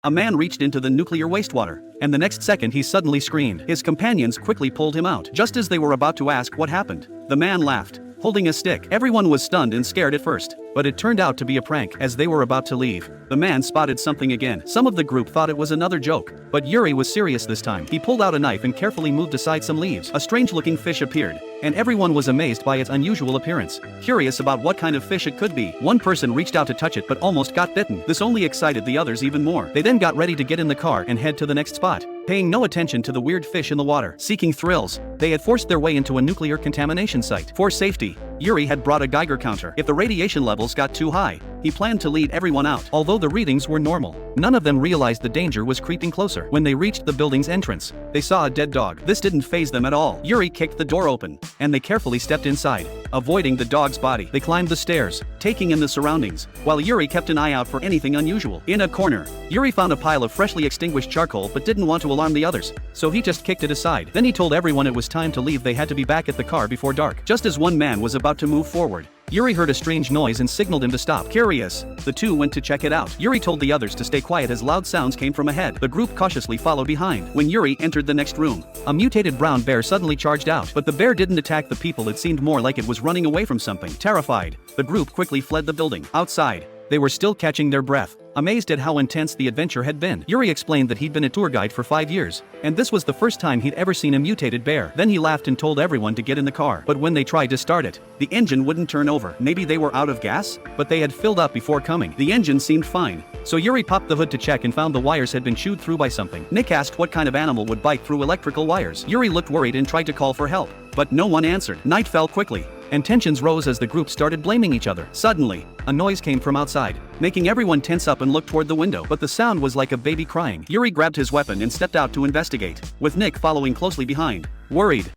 A man reached into the nuclear wastewater, and the next second he suddenly screamed. His companions quickly pulled him out. Just as they were about to ask what happened, the man laughed, holding a stick. Everyone was stunned and scared at first, but it turned out to be a prank. As they were about to leave, the man spotted something again. Some of the group thought it was another joke, but Yuri was serious this time. He pulled out a knife and carefully moved aside some leaves. A strange-looking fish appeared, and everyone was amazed by its unusual appearance, curious about what kind of fish it could be. One person reached out to touch it but almost got bitten. This only excited the others even more. They then got ready to get in the car and head to the next spot, paying no attention to the weird fish in the water. Seeking thrills, they had forced their way into a nuclear contamination site. For safety, Yuri had brought a Geiger counter. If the radiation levels got too high, he planned to lead everyone out. Although the readings were normal, none of them realized the danger was creeping closer. When they reached the building's entrance, they saw a dead dog. This didn't faze them at all. Yuri kicked the door open, and they carefully stepped inside, avoiding the dog's body. They climbed the stairs, taking in the surroundings, while Yuri kept an eye out for anything unusual. In a corner, Yuri found a pile of freshly extinguished charcoal but didn't want to alarm the others, so he just kicked it aside. Then he told everyone it was time to leave. They had to be back at the car before dark. Just as one man was about to move forward, Yuri heard a strange noise and signaled him to stop. Curious, the two went to check it out. Yuri told the others to stay quiet as loud sounds came from ahead. The group cautiously followed behind. When Yuri entered the next room, a mutated brown bear suddenly charged out. But the bear didn't attack the people. It seemed more like it was running away from something. Terrified, the group quickly fled the building. Outside, they were still catching their breath, amazed at how intense the adventure had been. Yuri explained that he'd been a tour guide for 5 years, and this was the first time he'd ever seen a mutated bear. Then he laughed and told everyone to get in the car. But when they tried to start it, the engine wouldn't turn over. Maybe they were out of gas? But they had filled up before coming. The engine seemed fine, so Yuri popped the hood to check and found the wires had been chewed through by something. Nick asked what kind of animal would bite through electrical wires. Yuri looked worried and tried to call for help, but no one answered. Night fell quickly, and tensions rose as the group started blaming each other. Suddenly, a noise came from outside, making everyone tense up and look toward the window. But the sound was like a baby crying. Yuri grabbed his weapon and stepped out to investigate, with Nick following closely behind, worried.